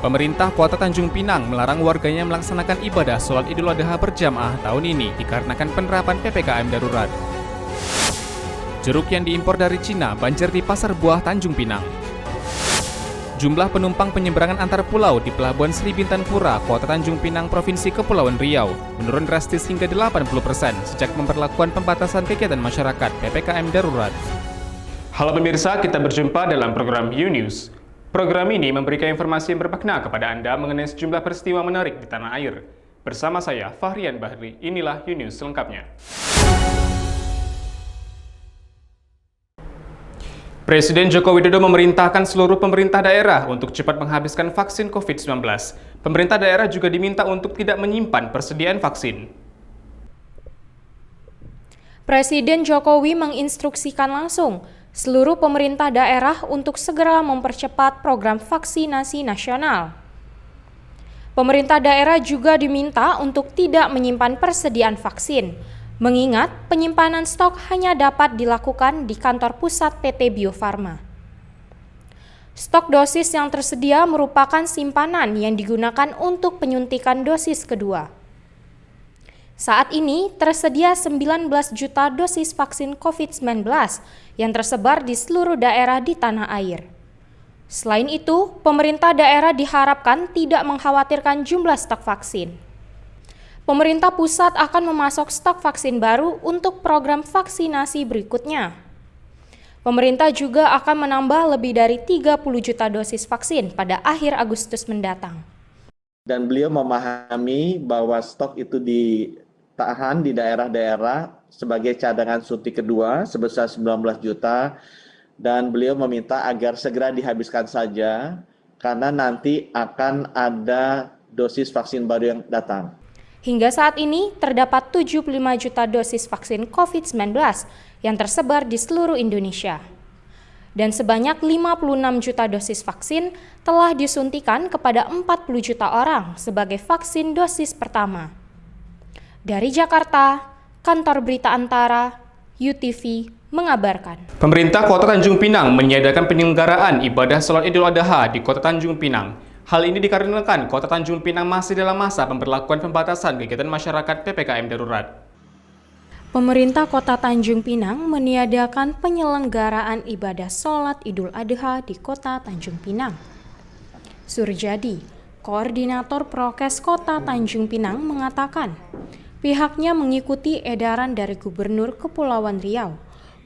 Pemerintah Kota Tanjung Pinang melarang warganya melaksanakan ibadah sholat Idul Adha berjamaah tahun ini dikarenakan penerapan PPKM darurat. Jeruk yang diimpor dari Cina banjir di Pasar Buah Tanjung Pinang. Jumlah penumpang penyeberangan antar pulau di Pelabuhan Sri Bintang Pura, Kota Tanjung Pinang, Provinsi Kepulauan Riau, menurun drastis hingga 80% sejak pemberlakuan pembatasan kegiatan masyarakat PPKM darurat. Halo pemirsa, kita berjumpa dalam program U-News. Program ini memberikan informasi yang bermakna kepada Anda mengenai sejumlah peristiwa menarik di tanah air. Bersama saya, Fahrian Bahri, inilah U-News selengkapnya. Presiden Joko Widodo memerintahkan seluruh pemerintah daerah untuk cepat menghabiskan vaksin COVID-19. Pemerintah daerah juga diminta untuk tidak menyimpan persediaan vaksin. Presiden Jokowi menginstruksikan langsung seluruh pemerintah daerah untuk segera mempercepat program vaksinasi nasional. Pemerintah daerah juga diminta untuk tidak menyimpan persediaan vaksin, mengingat penyimpanan stok hanya dapat dilakukan di kantor pusat PT Bio Farma. Stok dosis yang tersedia merupakan simpanan yang digunakan untuk penyuntikan dosis kedua. Saat ini tersedia 19 juta dosis vaksin COVID-19 yang tersebar di seluruh daerah di tanah air. Selain itu, pemerintah daerah diharapkan tidak mengkhawatirkan jumlah stok vaksin. Pemerintah pusat akan memasok stok vaksin baru untuk program vaksinasi berikutnya. Pemerintah juga akan menambah lebih dari 30 juta dosis vaksin pada akhir Agustus mendatang. Dan beliau memahami bahwa stok itu ditahan di daerah-daerah sebagai cadangan suntik kedua sebesar 19 juta dan beliau meminta agar segera dihabiskan saja karena nanti akan ada dosis vaksin baru yang datang. Hingga saat ini terdapat 75 juta dosis vaksin COVID-19 yang tersebar di seluruh Indonesia. Dan sebanyak 56 juta dosis vaksin telah disuntikan kepada 40 juta orang sebagai vaksin dosis pertama. Dari Jakarta, Kantor Berita Antara, UTV, mengabarkan. Pemerintah Kota Tanjung Pinang meniadakan penyelenggaraan ibadah sholat Idul Adha di Kota Tanjung Pinang. Hal ini dikarenakan Kota Tanjung Pinang masih dalam masa pemberlakuan pembatasan kegiatan masyarakat PPKM darurat. Pemerintah Kota Tanjung Pinang meniadakan penyelenggaraan ibadah sholat Idul Adha di Kota Tanjung Pinang. Surjadi, Koordinator Prokes Kota Tanjung Pinang, mengatakan pihaknya mengikuti edaran dari Gubernur Kepulauan Riau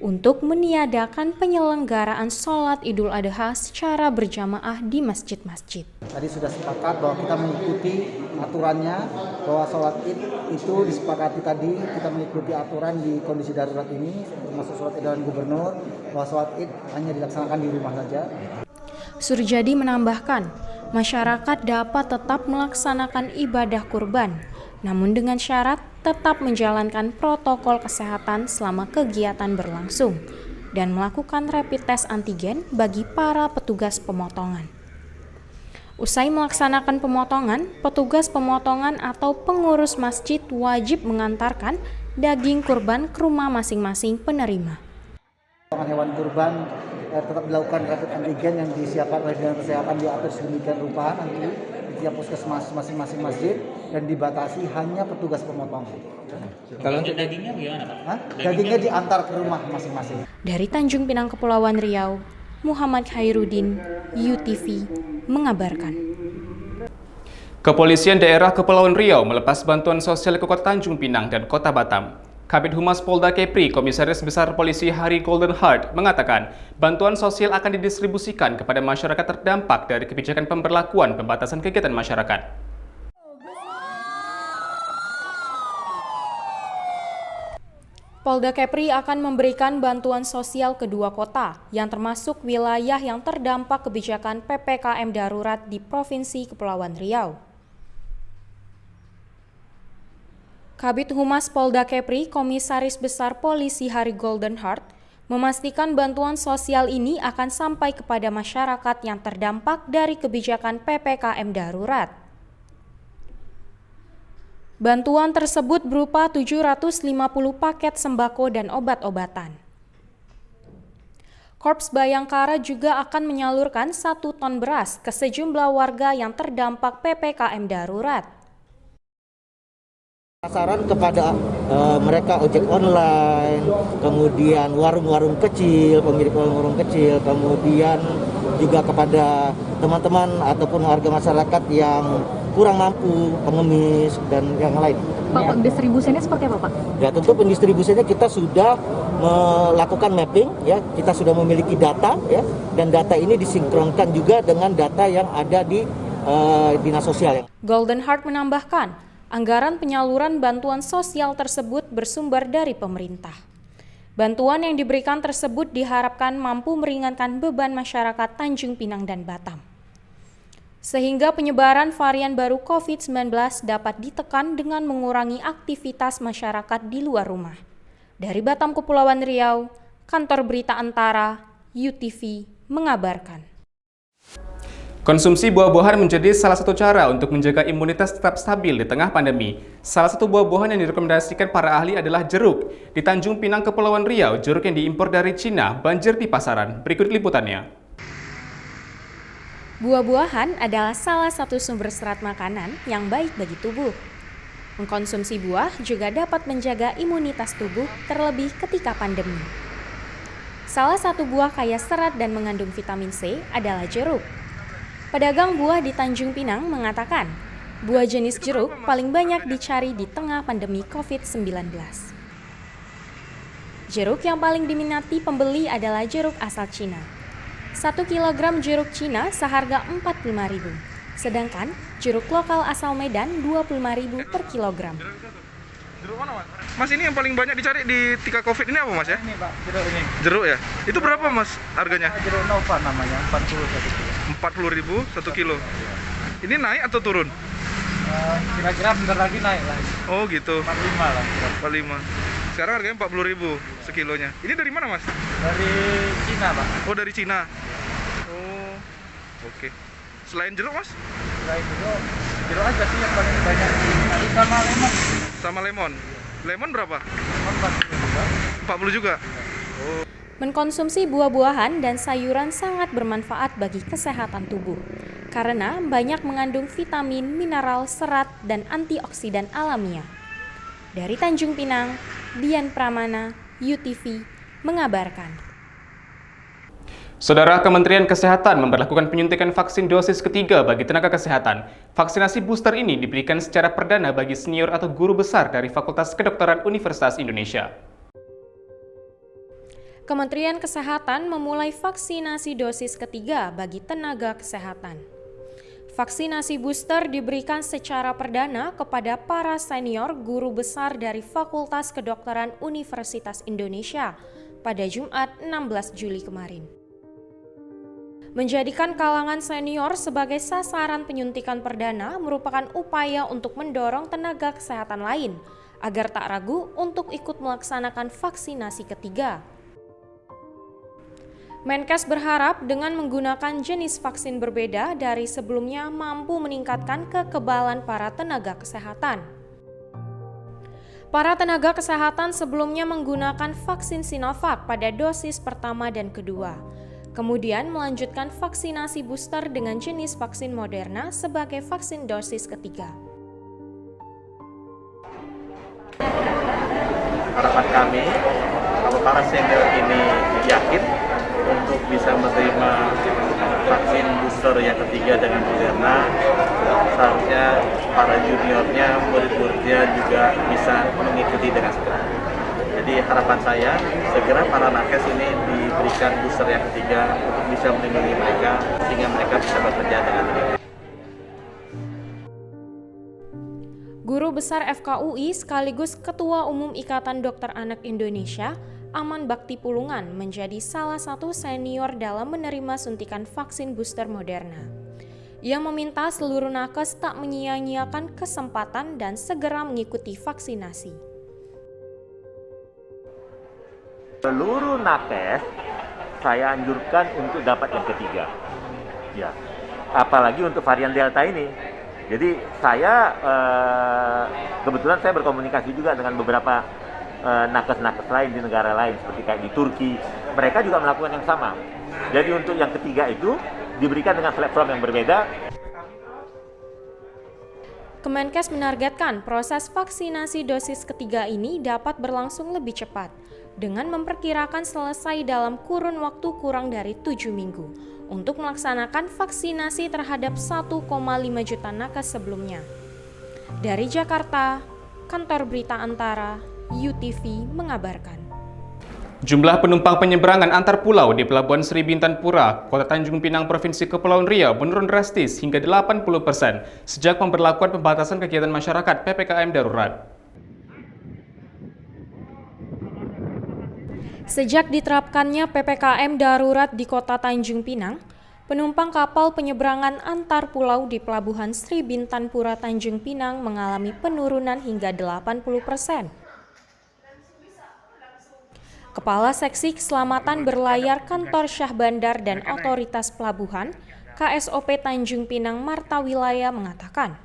untuk meniadakan penyelenggaraan sholat Idul Adha secara berjamaah di masjid-masjid. Tadi sudah sepakat bahwa kita mengikuti aturannya, bahwa sholat Id itu disepakati tadi, kita mengikuti aturan di kondisi darurat ini, termasuk sholat edaran Gubernur, bahwa sholat Id hanya dilaksanakan di rumah saja. Surjadi menambahkan, masyarakat dapat tetap melaksanakan ibadah kurban, namun dengan syarat tetap menjalankan protokol kesehatan selama kegiatan berlangsung dan melakukan rapid test antigen bagi para petugas pemotongan. Usai melaksanakan pemotongan, petugas pemotongan atau pengurus masjid wajib mengantarkan daging kurban ke rumah masing-masing penerima. Hewan kurban tetap dilakukan rapid antigen yang disiapkan oleh Dinas Kesehatan, diatur sedemikian rupa nanti di tiap puskesmas masing-masing masjid dan dibatasi hanya petugas pemotongan. Kalau untuk dagingnya gimana, Pak? Dagingnya diantar ke rumah masing-masing. Dari Tanjung Pinang, Kepulauan Riau, Muhammad Khairuddin, UTV, mengabarkan. Kepolisian Daerah Kepulauan Riau melepas bantuan sosial ke Kota Tanjung Pinang dan Kota Batam. Kabid Humas Polda Kepri, Komisaris Besar Polisi Hari Golden Heart, mengatakan bantuan sosial akan didistribusikan kepada masyarakat terdampak dari kebijakan pemberlakuan pembatasan kegiatan masyarakat. Polda Kepri akan memberikan bantuan sosial ke dua kota yang termasuk wilayah yang terdampak kebijakan PPKM darurat di Provinsi Kepulauan Riau. Kabid Humas Polda Kepri, Komisaris Besar Polisi Hari Golden Heart, memastikan bantuan sosial ini akan sampai kepada masyarakat yang terdampak dari kebijakan PPKM darurat. Bantuan tersebut berupa 750 paket sembako dan obat-obatan. Korps Bayangkara juga akan menyalurkan 1 ton beras ke sejumlah warga yang terdampak PPKM darurat. Sasaran kepada mereka ojek online, kemudian warung-warung kecil, pemilik warung-warung kecil, kemudian juga kepada teman-teman ataupun warga masyarakat yang kurang mampu, pengemis, dan yang lain. Pak, distribusinya seperti apa, Pak? Ya, tentu pendistribusinya kita sudah melakukan mapping, ya, kita sudah memiliki data, ya, dan data ini disinkronkan juga dengan data yang ada di dinas sosial. Golden Heart menambahkan, anggaran penyaluran bantuan sosial tersebut bersumber dari pemerintah. Bantuan yang diberikan tersebut diharapkan mampu meringankan beban masyarakat Tanjung Pinang dan Batam, sehingga penyebaran varian baru COVID-19 dapat ditekan dengan mengurangi aktivitas masyarakat di luar rumah. Dari Batam, Kepulauan Riau, Kantor Berita Antara, UTV, mengabarkan. Konsumsi buah-buahan menjadi salah satu cara untuk menjaga imunitas tetap stabil di tengah pandemi. Salah satu buah-buahan yang direkomendasikan para ahli adalah jeruk. Di Tanjung Pinang, Kepulauan Riau, jeruk yang diimpor dari Cina banjir di pasaran. Berikut liputannya. Buah-buahan adalah salah satu sumber serat makanan yang baik bagi tubuh. Mengkonsumsi buah juga dapat menjaga imunitas tubuh terlebih ketika pandemi. Salah satu buah kaya serat dan mengandung vitamin C adalah jeruk. Pedagang buah di Tanjung Pinang mengatakan, buah jenis jeruk paling banyak dicari di tengah pandemi COVID-19. Jeruk yang paling diminati pembeli adalah jeruk asal Cina. 1 kilogram jeruk Cina seharga Rp45.000, sedangkan jeruk lokal asal Medan Rp25.000 per kilogram. Jeruk mana, Mas? Mas, ini yang paling banyak dicari di ketika Covid ini apa, Mas, ya? Ini, Pak, jeruk ini. Jeruk ya? Itu berapa, Mas, harganya? Jeruk Nova namanya, 40 kilo. 40.000 1 kilo. Ini naik atau turun? Kira-kira bentar lagi naik lah. Oh, gitu. 45 lah. 45. Sekarang harganya 40.000 sekilonya. Ini dari mana, Mas? Dari Cina, Pak. Oh, dari Cina. Oh, oke. Selain jeruk, Mas? Selain jeruk aja sih yang paling banyak. Sama lemon. Sama lemon. Lemon berapa? Lemon 40 juga. Mengkonsumsi buah-buahan dan sayuran sangat bermanfaat bagi kesehatan tubuh, karena banyak mengandung vitamin, mineral, serat, dan antioksidan alamiah. Dari Tanjung Pinang, Dian Pramana, UTV, mengabarkan. Saudara, Kementerian Kesehatan memberlakukan penyuntikan vaksin dosis ketiga bagi tenaga kesehatan. Vaksinasi booster ini diberikan secara perdana bagi senior atau guru besar dari Fakultas Kedokteran Universitas Indonesia. Kementerian Kesehatan memulai vaksinasi dosis ketiga bagi tenaga kesehatan. Vaksinasi booster diberikan secara perdana kepada para senior guru besar dari Fakultas Kedokteran Universitas Indonesia pada Jumat 16 Juli kemarin. Menjadikan kalangan senior sebagai sasaran penyuntikan perdana merupakan upaya untuk mendorong tenaga kesehatan lain agar tak ragu untuk ikut melaksanakan vaksinasi ketiga. Menkes berharap dengan menggunakan jenis vaksin berbeda dari sebelumnya mampu meningkatkan kekebalan para tenaga kesehatan. Para tenaga kesehatan sebelumnya menggunakan vaksin Sinovac pada dosis pertama dan kedua, kemudian melanjutkan vaksinasi booster dengan jenis vaksin Moderna sebagai vaksin dosis ketiga. Harapan kami, kalau para senior ini yakin untuk bisa menerima vaksin booster yang ketiga dengan Moderna, seharusnya para juniornya, murid-muridnya juga bisa mengikuti dengan segera. Jadi harapan saya, segera para nakes ini diberikan booster yang ketiga untuk bisa melindungi mereka, sehingga mereka bisa bekerja dengan baik. Guru Besar FKUI sekaligus Ketua Umum Ikatan Dokter Anak Indonesia, Aman Bakti Pulungan, menjadi salah satu senior dalam menerima suntikan vaksin booster Moderna. Ia meminta seluruh nakes tak menyia-nyiakan kesempatan dan segera mengikuti vaksinasi. Seluruh nakes saya anjurkan untuk dapat yang ketiga. Ya, apalagi untuk varian Delta ini. Jadi saya kebetulan saya berkomunikasi juga dengan beberapa nakes-nakes lain di negara lain seperti kayak di Turki mereka juga melakukan yang sama. Jadi untuk yang ketiga itu diberikan dengan platform yang berbeda. Kemenkes menargetkan proses vaksinasi dosis ketiga ini dapat berlangsung lebih cepat, dengan memperkirakan selesai dalam kurun waktu kurang dari 7 minggu, untuk melaksanakan vaksinasi terhadap 1,5 juta nakes sebelumnya. Dari Jakarta, Kantor Berita Antara, UTV mengabarkan. Jumlah penumpang penyeberangan antar pulau di Pelabuhan Sri Bintang Pura, Kota Tanjung Pinang, Provinsi Kepulauan Riau menurun drastis hingga 80% sejak pemberlakuan pembatasan kegiatan masyarakat PPKM darurat. Sejak diterapkannya PPKM darurat di Kota Tanjung Pinang, penumpang kapal penyeberangan antar pulau di Pelabuhan Sri Bintang Pura Tanjung Pinang mengalami penurunan hingga 80%. Kepala Seksi Keselamatan Berlayar Kantor Syah Bandar dan Otoritas Pelabuhan, KSOP Tanjung Pinang Marta Wilaya mengatakan,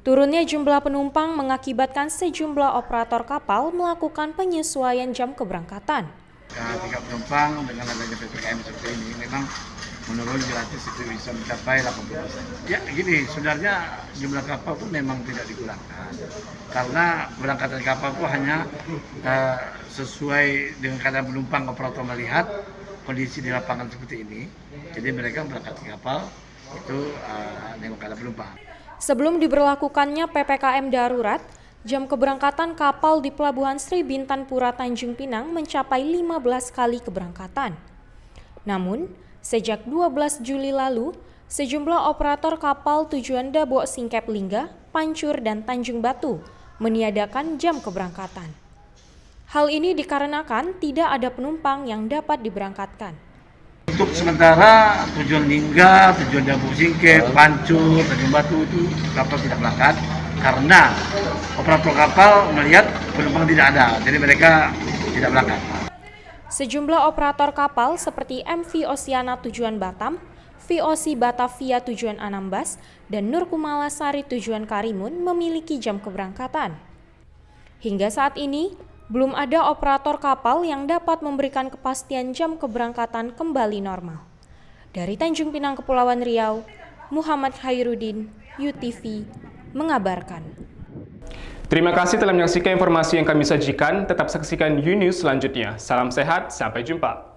turunnya jumlah penumpang mengakibatkan sejumlah operator kapal melakukan penyesuaian jam keberangkatan. Tingkat penumpang dengan adanya PPKM seperti ini memang menurun gratis itu bisa mencapai 80%. Ya gini, sebenarnya jumlah kapal pun memang tidak dikurangkan. Karena berangkatan kapal pun hanya sesuai dengan keadaan penumpang operator melihat kondisi di lapangan seperti ini. Jadi mereka berangkat kapal itu dengan keadaan penumpang. Sebelum diberlakukannya PPKM darurat, jam keberangkatan kapal di Pelabuhan Sri Bintang Pura Tanjung Pinang mencapai 15 kali keberangkatan. Namun, sejak 12 Juli lalu, sejumlah operator kapal tujuan Dabok Singkep Lingga, Pancur, dan Tanjung Batu meniadakan jam keberangkatan. Hal ini dikarenakan tidak ada penumpang yang dapat diberangkatkan. Untuk sementara tujuan Lingga, tujuan Dabok Singkep, Pancur, Tanjung Batu itu kapal tidak berangkat karena operator kapal melihat penumpang tidak ada, jadi mereka tidak berangkat. Sejumlah operator kapal seperti MV Oceana tujuan Batam, VOC Batavia tujuan Anambas, dan Nur Kumala Sari tujuan Karimun memiliki jam keberangkatan. Hingga saat ini, belum ada operator kapal yang dapat memberikan kepastian jam keberangkatan kembali normal. Dari Tanjung Pinang, Kepulauan Riau, Muhammad Khairuddin, UTV, mengabarkan. Terima kasih telah menyaksikan informasi yang kami sajikan. Tetap saksikan UNews selanjutnya. Salam sehat, sampai jumpa.